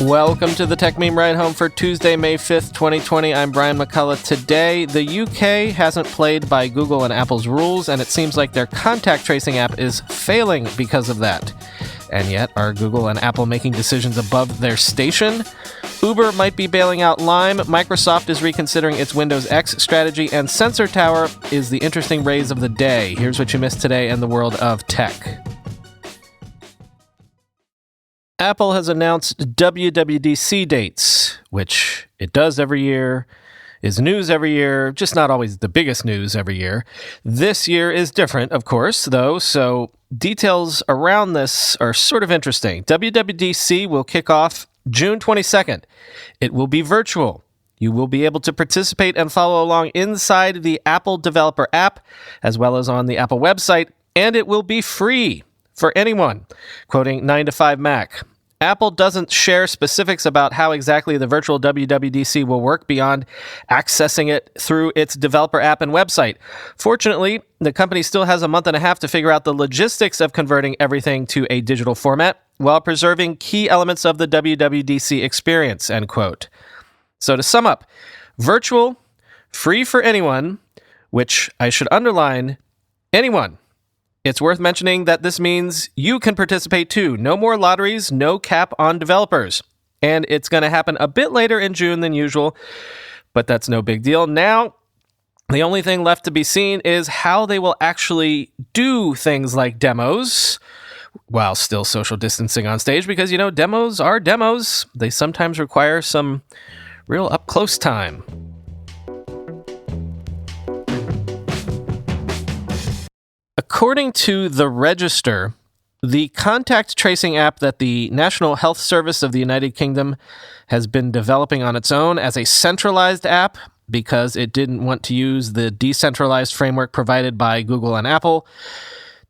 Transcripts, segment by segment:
Welcome to the Tech Meme Ride Home for Tuesday, May 5th, 2020. I'm Brian McCullough. Today, the UK hasn't played by Google and Apple's rules, and it seems like their contact tracing app is failing because of that. And yet, are Google and Apple making decisions above their station? Uber might be bailing out Lime, Microsoft is reconsidering its Windows X strategy, and Sensor Tower is the interesting raise of the day. Here's what you missed today in the world of tech. Apple has announced WWDC dates, which it does every year, is news every year, just not always the biggest news every year. This year is different, of course, though, so details around this are sort of interesting. WWDC will kick off June 22nd. It will be virtual. You will be able to participate and follow along inside the Apple developer app, as well as on the Apple website, and it will be free for anyone, quoting 9to5Mac. Apple doesn't share specifics about how exactly the virtual WWDC will work beyond accessing it through its developer app and website. Fortunately, the company still has a month and a half to figure out the logistics of converting everything to a digital format while preserving key elements of the WWDC experience, end quote. So to sum up, virtual, free for anyone, which I should underline, anyone. It's worth mentioning that this means you can participate too. No more lotteries, no cap on developers. And it's going to happen a bit later in June than usual, but that's no big deal. Now, the only thing left to be seen is how they will actually do things like demos while still social distancing on stage, because, demos are demos. They sometimes require some real up-close time. According to the Register, the contact tracing app that the National Health Service of the United Kingdom has been developing on its own as a centralized app because it didn't want to use the decentralized framework provided by Google and Apple,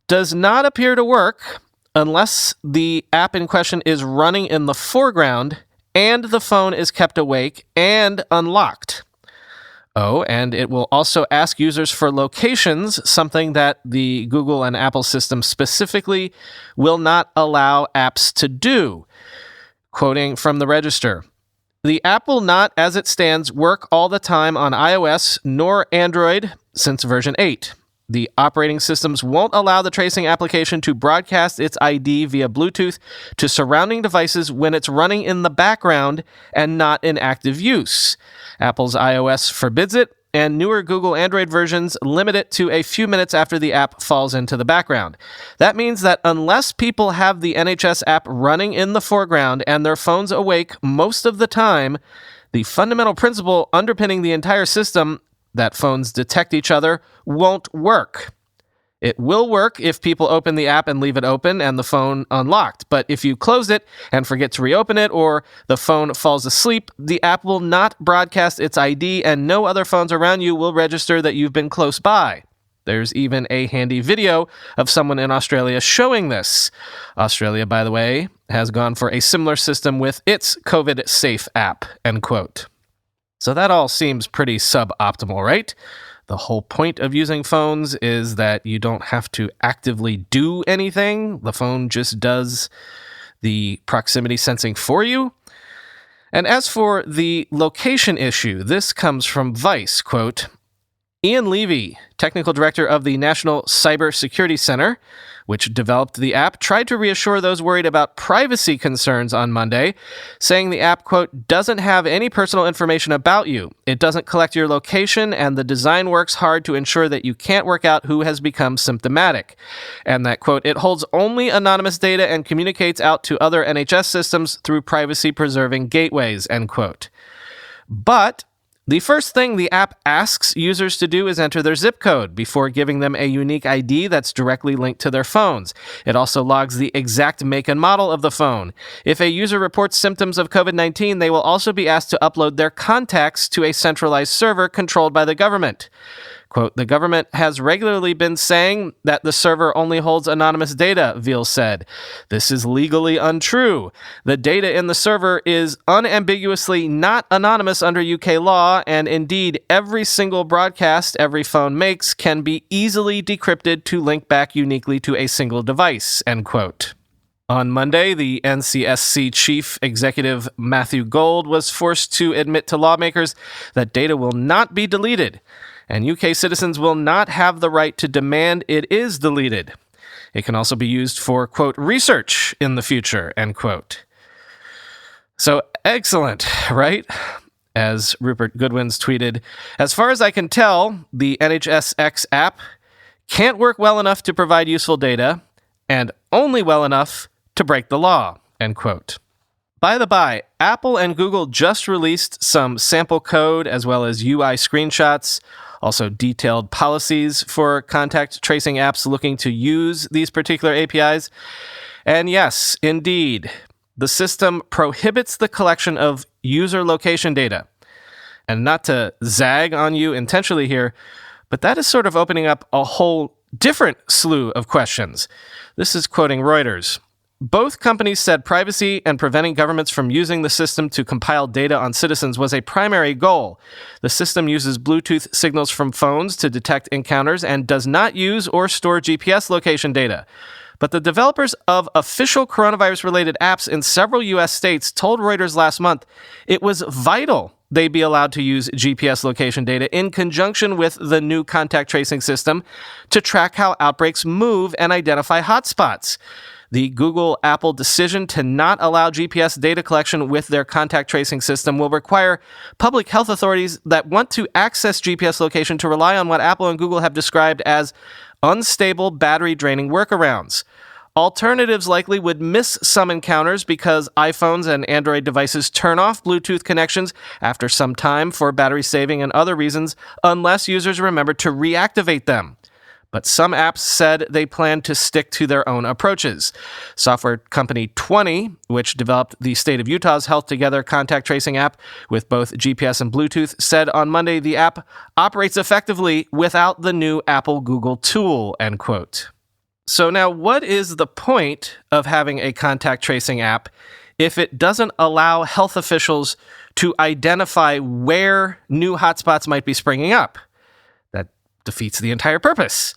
does not appear to work unless the app in question is running in the foreground and the phone is kept awake and unlocked. Oh, and it will also ask users for locations, something that the Google and Apple system specifically will not allow apps to do. Quoting from the Register, "The app will not, as it stands, work all the time on iOS nor Android since version 8. The operating systems won't allow the tracing application to broadcast its ID via Bluetooth to surrounding devices when it's running in the background and not in active use. Apple's iOS forbids it, and newer Google Android versions limit it to a few minutes after the app falls into the background. That means that unless people have the NHS app running in the foreground and their phones awake most of the time, the fundamental principle underpinning the entire system, that phones detect each other, won't work. It will work if people open the app and leave it open and the phone unlocked. But if you close it and forget to reopen it or the phone falls asleep, the app will not broadcast its ID and no other phones around you will register that you've been close by." There's even a handy video of someone in Australia showing this. Australia, by the way, has gone for a similar system with its COVID Safe app, end quote. So that all seems pretty suboptimal, right? The whole point of using phones is that you don't have to actively do anything. The phone just does the proximity sensing for you. And as for the location issue, this comes from Vice, quote, "Ian Levy, technical director of the National Cybersecurity Center, which developed the app, tried to reassure those worried about privacy concerns on Monday, saying the app, quote, doesn't have any personal information about you. It doesn't collect your location, and the design works hard to ensure that you can't work out who has become symptomatic. And that, quote, it holds only anonymous data and communicates out to other NHS systems through privacy-preserving gateways, end quote. But the first thing the app asks users to do is enter their zip code before giving them a unique ID that's directly linked to their phones. It also logs the exact make and model of the phone. If a user reports symptoms of COVID-19, they will also be asked to upload their contacts to a centralized server controlled by the government. Quote, the government has regularly been saying that the server only holds anonymous data, Veal said. This is legally untrue. The data in the server is unambiguously not anonymous under UK law, and indeed, every single broadcast every phone makes can be easily decrypted to link back uniquely to a single device, end quote. On Monday, the NCSC chief executive Matthew Gold was forced to admit to lawmakers that data will not be deleted, and UK citizens will not have the right to demand it is deleted. It can also be used for, quote, research in the future, end quote. So excellent, right? As Rupert Goodwin's tweeted, as far as I can tell, the NHSX app can't work well enough to provide useful data, and only well enough to break the law, end quote. By the by, Apple and Google just released some sample code as well as UI screenshots, also detailed policies for contact tracing apps looking to use these particular APIs. And yes, indeed, the system prohibits the collection of user location data. And not to zag on you intentionally here, but that is sort of opening up a whole different slew of questions. This is quoting Reuters. Both companies said privacy and preventing governments from using the system to compile data on citizens was a primary goal. The system uses Bluetooth signals from phones to detect encounters and does not use or store GPS location data. But the developers of official coronavirus-related apps in several U.S. states told Reuters last month it was vital they be allowed to use GPS location data in conjunction with the new contact tracing system to track how outbreaks move and identify hotspots. The Google-Apple decision to not allow GPS data collection with their contact tracing system will require public health authorities that want to access GPS location to rely on what Apple and Google have described as unstable battery-draining workarounds. Alternatives likely would miss some encounters because iPhones and Android devices turn off Bluetooth connections after some time for battery saving and other reasons, unless users remember to reactivate them. But some apps said they plan to stick to their own approaches. Software company 20, which developed the state of Utah's Health Together contact tracing app with both GPS and Bluetooth, said on Monday the app operates effectively without the new Apple-Google tool, end quote. So now, what is the point of having a contact tracing app if it doesn't allow health officials to identify where new hotspots might be springing up? That defeats the entire purpose.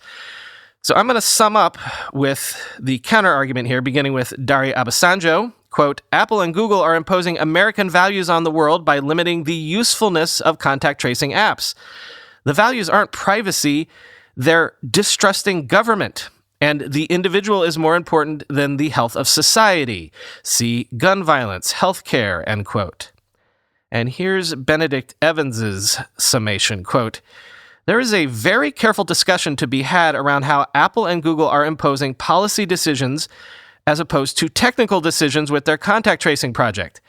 So I'm going to sum up with the counter-argument here, beginning with Daria Abasanjo. Quote, Apple and Google are imposing American values on the world by limiting the usefulness of contact tracing apps. The values aren't privacy, they're distrusting government. And the individual is more important than the health of society. See gun violence, healthcare, end quote. And here's Benedict Evans's summation, quote, there is a very careful discussion to be had around how Apple and Google are imposing policy decisions as opposed to technical decisions with their contact tracing project.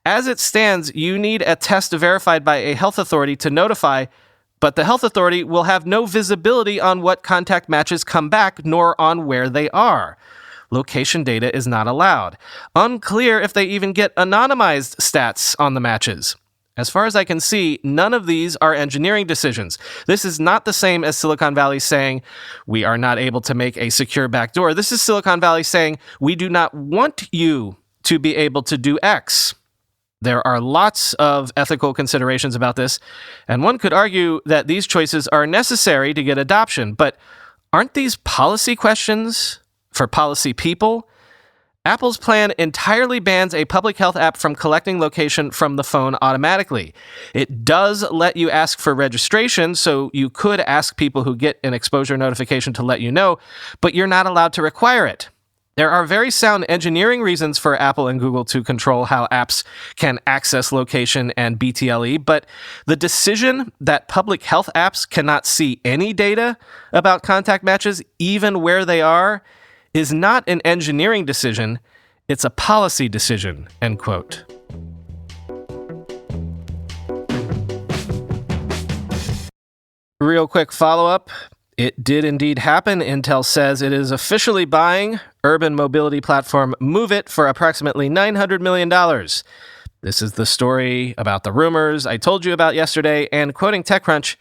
As it stands, you need a test verified by a health authority to notify, but the health authority will have no visibility on what contact matches come back, nor on where they are. Location data is not allowed. Unclear if they even get anonymized stats on the matches. As far as I can see, none of these are engineering decisions. This is not the same as Silicon Valley saying, we are not able to make a secure backdoor. This is Silicon Valley saying, we do not want you to be able to do X. There are lots of ethical considerations about this, and one could argue that these choices are necessary to get adoption, but aren't these policy questions for policy people? Apple's plan entirely bans a public health app from collecting location from the phone automatically. It does let you ask for registration, so you could ask people who get an exposure notification to let you know, but you're not allowed to require it. There are very sound engineering reasons for Apple and Google to control how apps can access location and BTLE, but the decision that public health apps cannot see any data about contact matches, even where they are, is not an engineering decision, it's a policy decision, end quote. Real quick follow-up. It did indeed happen. Intel says it is officially buying urban mobility platform MoveIt for approximately $900 million. This is the story about the rumors I told you about yesterday, and quoting TechCrunch,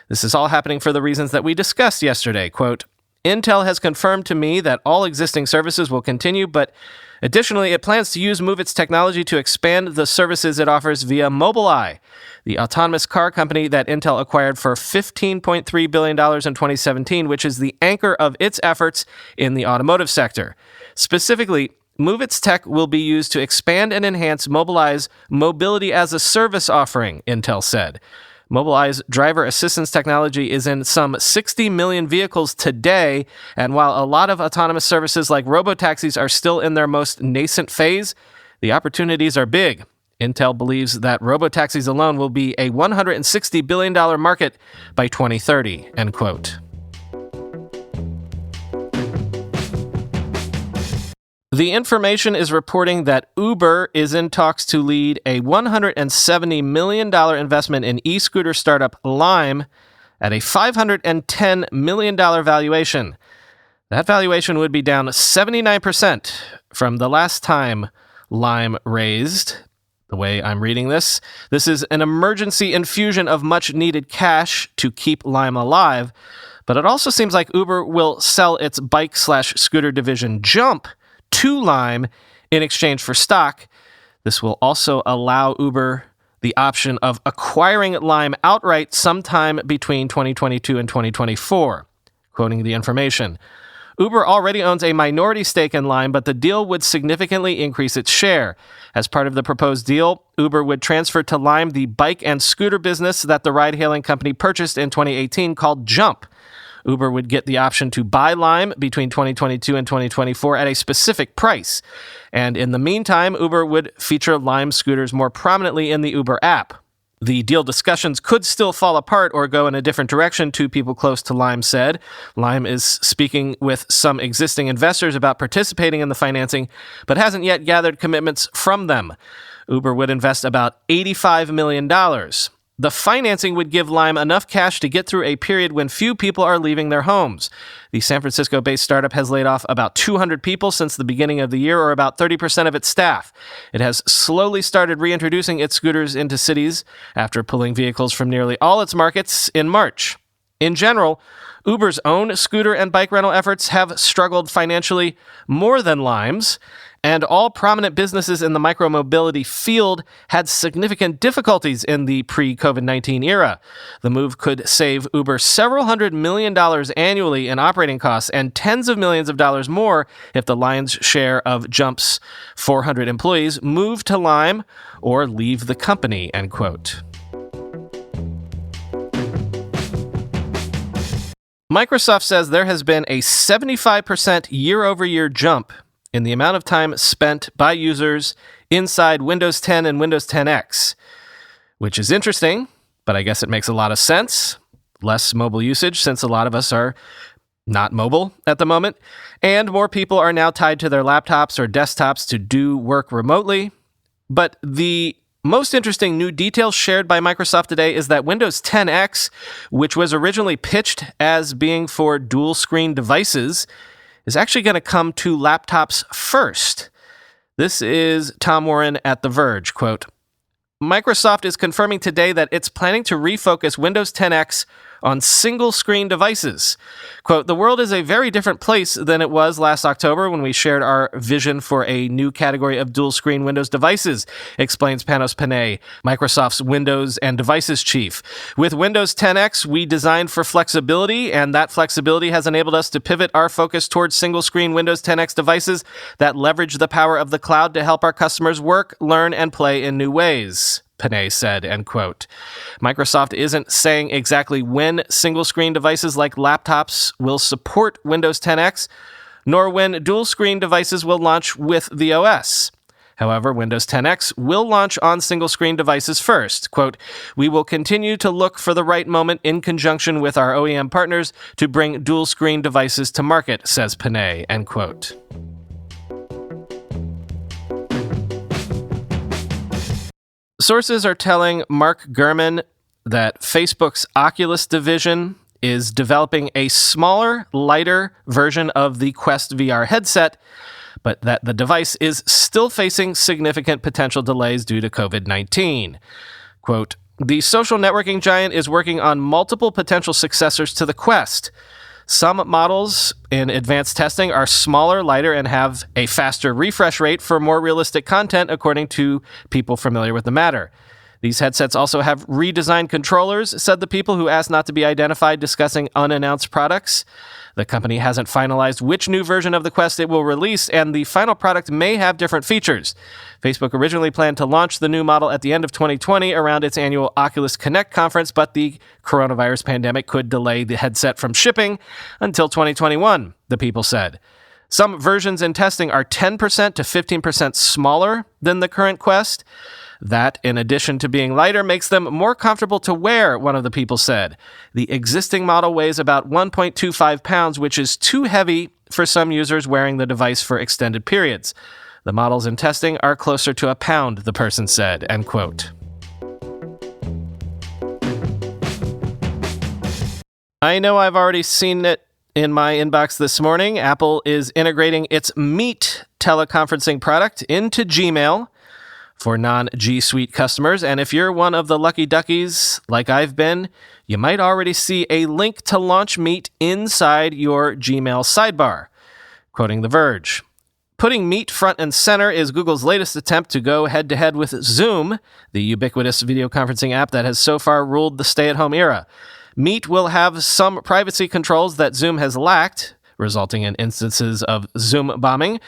this is all happening for the reasons that we discussed yesterday. Quote, Intel has confirmed to me that all existing services will continue, but additionally, it plans to use MoveIt's technology to expand the services it offers via Mobileye, the autonomous car company that Intel acquired for $15.3 billion in 2017, which is the anchor of its efforts in the automotive sector. Specifically, Move Its tech will be used to expand and enhance Mobileye's mobility as a service offering, Intel said. Mobileye's driver assistance technology is in some 60 million vehicles today, and while a lot of autonomous services like robotaxis are still in their most nascent phase, the opportunities are big. Intel believes that robotaxis alone will be a $160 billion market by 2030, end quote. The Information is reporting that Uber is in talks to lead a $170 million investment in e-scooter startup Lime at a $510 million valuation. That valuation would be down 79% from the last time Lime raised. The way I'm reading this is an emergency infusion of much-needed cash to keep Lime alive, but it also seems like Uber will sell its bike/scooter division Jump to Lime in exchange for stock. This will also allow Uber the option of acquiring Lime outright sometime between 2022 and 2024. Quoting The Information, Uber already owns a minority stake in Lime, but the deal would significantly increase its share. As part of the proposed deal, Uber would transfer to Lime the bike and scooter business that the ride-hailing company purchased in 2018 called Jump. Uber would get the option to buy Lime between 2022 and 2024 at a specific price. And in the meantime, Uber would feature Lime scooters more prominently in the Uber app. The deal discussions could still fall apart or go in a different direction, two people close to Lime said. Lime is speaking with some existing investors about participating in the financing, but hasn't yet gathered commitments from them. Uber would invest about $85 million. The financing would give Lime enough cash to get through a period when few people are leaving their homes. The San Francisco-based startup has laid off about 200 people since the beginning of the year, or about 30% of its staff. It has slowly started reintroducing its scooters into cities after pulling vehicles from nearly all its markets in March. In general, Uber's own scooter and bike rental efforts have struggled financially more than Lime's, and all prominent businesses in the micromobility field had significant difficulties in the pre-COVID-19 era. The move could save Uber several $100 million annually in operating costs and tens of millions of dollars more if the lion's share of Jump's 400 employees move to Lime or leave the company, end quote. Microsoft says there has been a 75% year-over-year jump in the amount of time spent by users inside Windows 10 and Windows 10X, which is interesting, but I guess it makes a lot of sense. Less mobile usage since a lot of us are not mobile at the moment, and more people are now tied to their laptops or desktops to do work remotely. But the most interesting new details shared by Microsoft today is that Windows 10X, which was originally pitched as being for dual-screen devices, is actually going to come to laptops first. This is Tom Warren at The Verge, quote, Microsoft is confirming today that it's planning to refocus Windows 10X on single-screen devices. Quote, the world is a very different place than it was last October when we shared our vision for a new category of dual-screen Windows devices, explains Panos Panay, Microsoft's Windows and Devices chief. With Windows 10X, we designed for flexibility, and that flexibility has enabled us to pivot our focus towards single-screen Windows 10X devices that leverage the power of the cloud to help our customers work, learn, and play in new ways, Panay said, end quote. Microsoft isn't saying exactly when single-screen devices like laptops will support Windows 10X, nor when dual-screen devices will launch with the OS. However, Windows 10X will launch on single-screen devices first. Quote, we will continue to look for the right moment in conjunction with our OEM partners to bring dual-screen devices to market, says Panay, end quote. Sources are telling Mark Gurman that Facebook's Oculus division is developing a smaller, lighter version of the Quest VR headset, but that the device is still facing significant potential delays due to COVID-19. Quote, the social networking giant is working on multiple potential successors to the Quest. Some models in advanced testing are smaller, lighter, and have a faster refresh rate for more realistic content, according to people familiar with the matter. These headsets also have redesigned controllers, said the people who asked not to be identified discussing unannounced products. The company hasn't finalized which new version of the Quest it will release, and the final product may have different features. Facebook originally planned to launch the new model at the end of 2020 around its annual Oculus Connect conference, but the coronavirus pandemic could delay the headset from shipping until 2021, the people said. Some versions in testing are 10% to 15% smaller than the current Quest. That, in addition to being lighter, makes them more comfortable to wear, one of the people said. The existing model weighs about 1.25 pounds, which is too heavy for some users wearing the device for extended periods. The models in testing are closer to a pound, the person said, end quote. I know I've already seen it in my inbox this morning. Apple is integrating its Meet teleconferencing product into Gmail for non-G Suite customers, and if you're one of the lucky duckies like I've been, you might already see a link to launch Meet inside your Gmail sidebar. Quoting The Verge, "Putting Meet front and center is Google's latest attempt to go head-to-head with Zoom, the ubiquitous video conferencing app that has so far ruled the stay-at-home era. Meet will have some privacy controls that Zoom has lacked, resulting in instances of Zoom bombing.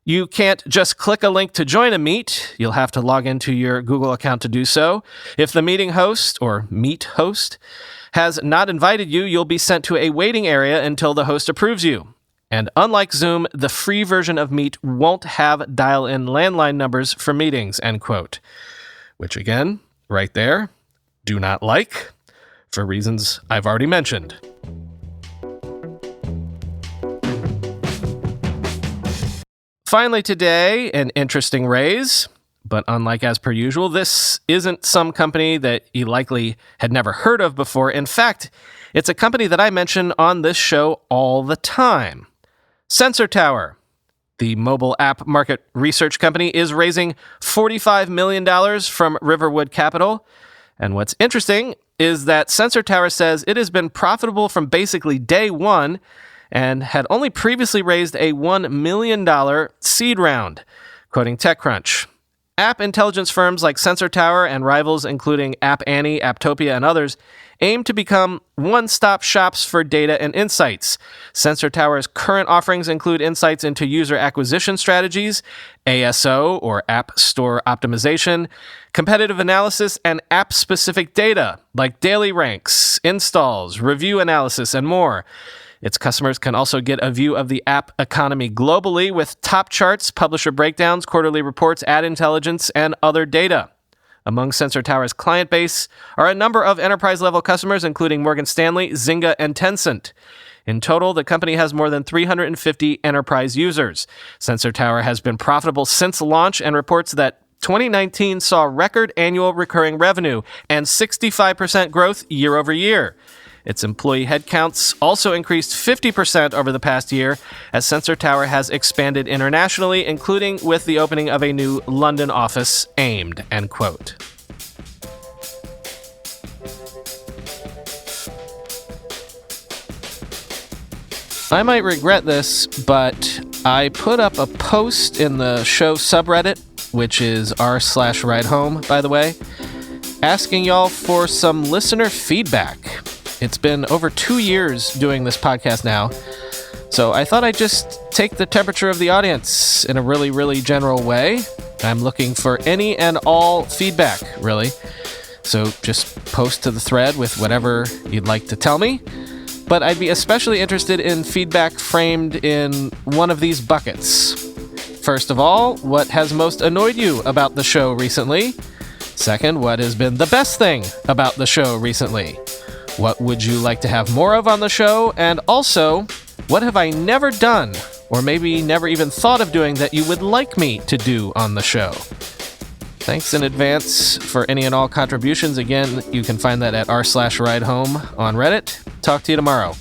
You can't just click a link to join a Meet. You'll have to log into your Google account to do so. If the meeting host, or Meet host, has not invited you, you'll be sent to a waiting area until the host approves you. And unlike Zoom, the free version of Meet won't have dial-in landline numbers for meetings," end quote. Which again, right there, do not like, for reasons I've already mentioned. Finally today, an interesting raise, but unlike as per usual, this isn't some company that you likely had never heard of before. In fact, it's a company that I mention on this show all the time. Sensor Tower, the mobile app market research company, is raising $45 million from Riverwood Capital. And what's interesting is that Sensor Tower says it has been profitable from basically day one and had only previously raised a $1 million seed round. Quoting TechCrunch, "App intelligence firms like Sensor Tower and rivals including App Annie, Apptopia, and others aim to become one-stop shops for data and insights. Sensor Tower's current offerings include insights into user acquisition strategies, ASO, or App Store Optimization, competitive analysis, and app-specific data like daily ranks, installs, review analysis, and more. Its customers can also get a view of the app economy globally with top charts, publisher breakdowns, quarterly reports, ad intelligence, and other data. Among Sensor Tower's client base are a number of enterprise-level customers, including Morgan Stanley, Zynga, and Tencent. In total, the company has more than 350 enterprise users. Sensor Tower has been profitable since launch and reports that 2019 saw record annual recurring revenue and 65% growth year over year. Its employee headcounts also increased 50% over the past year as Sensor Tower has expanded internationally, including with the opening of a new London office aimed," end quote. I might regret this, but I put up a post in the show subreddit, which is r/ridehome, by the way, asking y'all for some listener feedback. It's been over 2 years doing this podcast now, so I thought I'd just take the temperature of the audience in a really, really general way. I'm looking for any and all feedback, really. So just post to the thread with whatever you'd like to tell me. But I'd be especially interested in feedback framed in one of these buckets. First of all, what has most annoyed you about the show recently? Second, what has been the best thing about the show recently? What would you like to have more of on the show? And also, what have I never done, or maybe never even thought of doing that you would like me to do on the show? Thanks in advance for any and all contributions. Again, you can find that at r/ridehome on Reddit. Talk to you tomorrow.